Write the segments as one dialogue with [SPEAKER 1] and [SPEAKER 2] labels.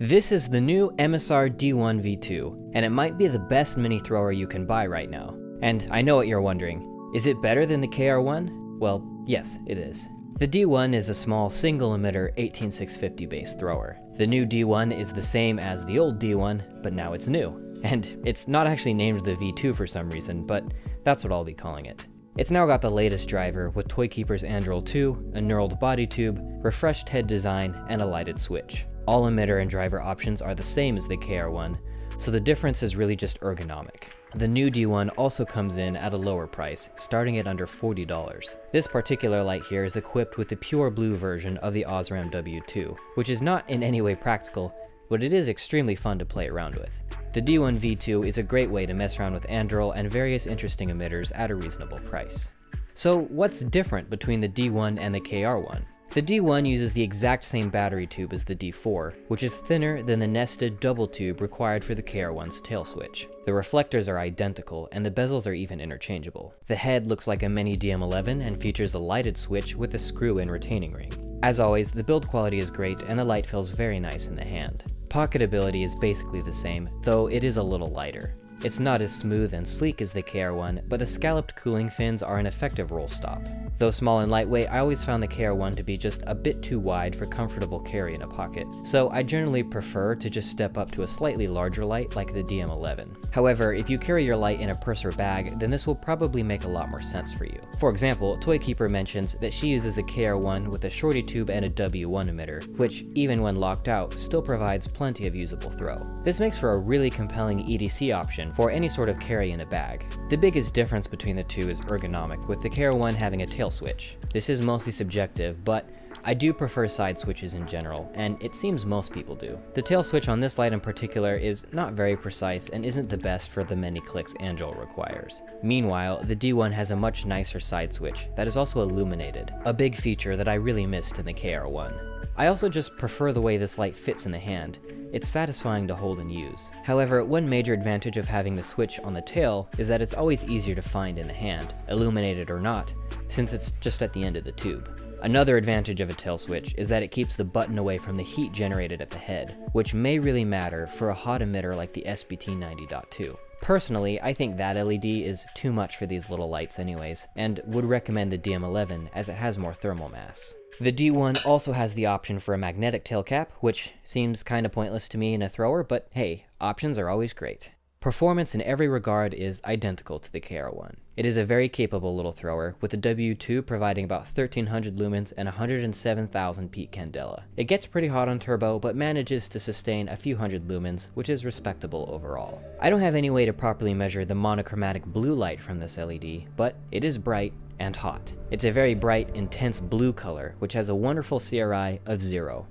[SPEAKER 1] This is the new Emisar D1V2, and it might be the best mini thrower you can buy right now. And I know what you're wondering, is it better than the KR1? Well, yes, it is. The D1 is a small single emitter 18650 base thrower. The new D1 is the same as the old D1, but now it's new. And it's not actually named the V2 for some reason, but that's what I'll be calling it. It's now got the latest driver with Toykeeper's Anduril 2, a knurled body tube, refreshed head design, and a lighted switch. All emitter and driver options are the same as the KR1, so the difference is really just ergonomic. The new D1 also comes in at a lower price, starting at under $40. This particular light here is equipped with the pure blue version of the Osram W2, which is not in any way practical, but it is extremely fun to play around with. The D1V2 is a great way to mess around with Anduril and various interesting emitters at a reasonable price. So what's different between the D1 and the KR1? The D1 uses the exact same battery tube as the D4, which is thinner than the nested double tube required for the KR1's Tailswitch. The reflectors are identical, and the bezels are even interchangeable. The head looks like a mini DM11 and features a lighted switch with a screw-in retaining ring. As always, the build quality is great and the light feels very nice in the hand. Pocketability is basically the same, though it is a little lighter. It's not as smooth and sleek as the KR1, but the scalloped cooling fins are an effective roll stop. Though small and lightweight, I always found the KR1 to be just a bit too wide for comfortable carry in a pocket, so I generally prefer to just step up to a slightly larger light like the DM11. However, if you carry your light in a purse or bag, then this will probably make a lot more sense for you. For example, Toykeeper mentions that she uses a KR1 with a shorty tube and a W1 emitter, which, even when locked out, still provides plenty of usable throw. This makes for a really compelling EDC option for any sort of carry in a bag. The biggest difference between the two is ergonomic, with the KR1 having a Tailswitch. This is mostly subjective, but I do prefer Sideswitches in general, and it seems most people do. The Tailswitch on this light in particular is not very precise and isn't the best for the many clicks Anduril requires. Meanwhile, the D1 has a much nicer Sideswitch that is also illuminated, a big feature that I really missed in the KR1. I also just prefer the way this light fits in the hand. It's satisfying to hold and use. However, one major advantage of having the switch on the tail is that it's always easier to find in the hand, illuminated or not, since it's just at the end of the tube. Another advantage of a tail switch is that it keeps the button away from the heat generated at the head, which may really matter for a hot emitter like the SBT90.2. Personally, I think that LED is too much for these little lights anyways, and would recommend the DM11 as it has more thermal mass. The D1 also has the option for a magnetic tailcap, which seems kinda pointless to me in a thrower, but hey, options are always great. Performance in every regard is identical to the KR1. It is a very capable little thrower, with the W2 providing about 1300 lumens and 107,000 peak candela. It gets pretty hot on turbo, but manages to sustain a few hundred lumens, which is respectable overall. I don't have any way to properly measure the monochromatic blue light from this LED, but it is bright and hot. It's a very bright, intense blue color, which has a wonderful CRI of 0.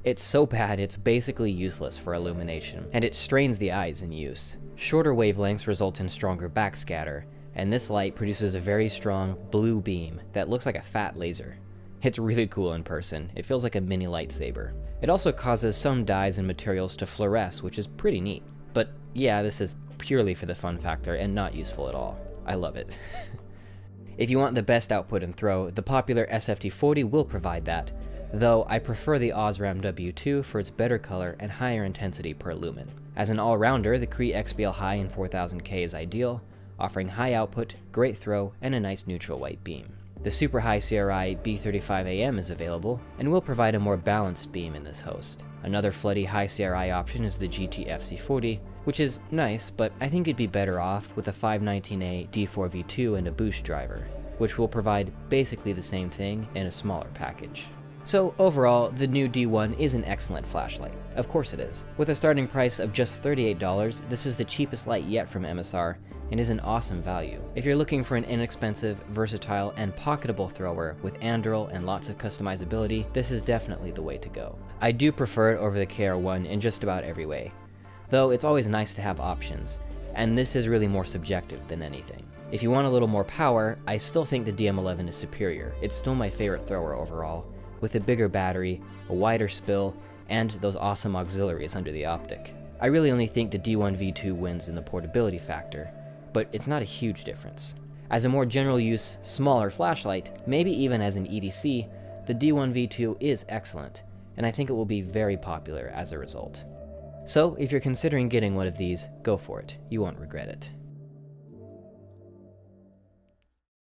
[SPEAKER 1] It's so bad it's basically useless for illumination, and it strains the eyes in use. Shorter wavelengths result in stronger backscatter, and this light produces a very strong blue beam that looks like a fat laser. It's really cool in person. It feels like a mini lightsaber. It also causes some dyes and materials to fluoresce, which is pretty neat. But yeah, this is purely for the fun factor and not useful at all. I love it. If you want the best output and throw, the popular SFT40 will provide that, though I prefer the Osram W2 for its better color and higher intensity per lumen. As an all-rounder, the Cree XBL High in 4000K is ideal, offering high output, great throw, and a nice neutral white beam. The super high CRI B35AM is available, and will provide a more balanced beam in this host. Another floody high CRI option is the GT FC40, which is nice, but I think it'd be better off with a 519A D4V2 and a boost driver, which will provide basically the same thing in a smaller package. So overall, the new D1 is an excellent flashlight. Of course it is. With a starting price of just $38, this is the cheapest light yet from Emisar, and is an awesome value. If you're looking for an inexpensive, versatile, and pocketable thrower with Anduril and lots of customizability, this is definitely the way to go. I do prefer it over the KR1 in just about every way, though it's always nice to have options, and this is really more subjective than anything. If you want a little more power, I still think the DM11 is superior. It's still my favorite thrower overall, with a bigger battery, a wider spill, and those awesome auxiliaries under the optic. I really only think the D1V2 wins in the portability factor, but it's not a huge difference. As a more general use, smaller flashlight, maybe even as an EDC, the D1V2 is excellent, and I think it will be very popular as a result. So if you're considering getting one of these, go for it. You won't regret it.